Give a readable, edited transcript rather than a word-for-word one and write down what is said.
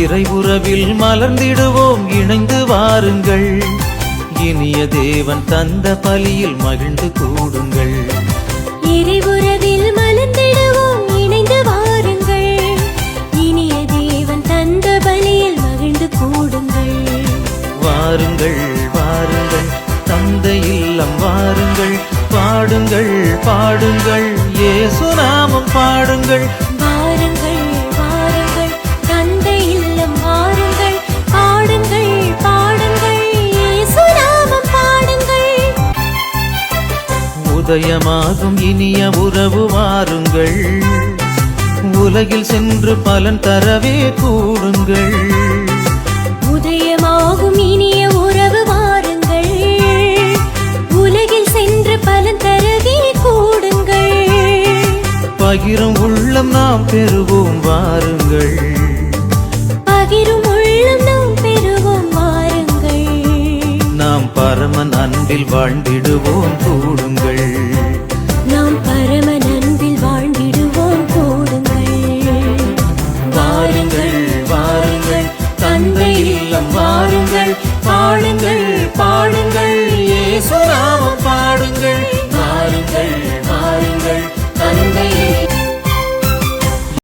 இறை உறவில் மலர்ந்திடுவோம் இணைந்து வாருங்கள். இனிய தேவன் தந்த பலியில் மகிழ்ந்து கூடுங்கள். இறை உறவில் மலர்ந்திடுவோம் இணைந்து வாருங்கள். இனிய தேவன் தந்த பலியில் மகிழ்ந்து கூடுங்கள். வாருங்கள் வாருங்கள் தந்தை இல்லம் வாருங்கள். பாடுங்கள் பாடுங்கள் இயேசு நாமம் பாடுங்கள். வாருங்கள் வாருங்கள் தந்தை இல்லம் வாருங்கள். பாடுங்கள் பாடுங்கள் இயேசு நாமம் பாடுங்கள். உதயமாகும் இனிய உறவு வாருங்கள். உலகில் சென்று பலன் தரவே கூடுங்கள். உதயமாகும் இனிய உறவு வாருங்கள். உலகில் சென்று பலன் தரவே கூடுங்கள். பகிரும் உள்ளம் நாம் பெறுவோம் வாருங்கள். பகிரும் உள்ளம் நாம் பெறுவோம் வாருங்கள். நாம் பரமன் அன்பில் வாழ்ந்திடுவோம் கூடுங்கள்.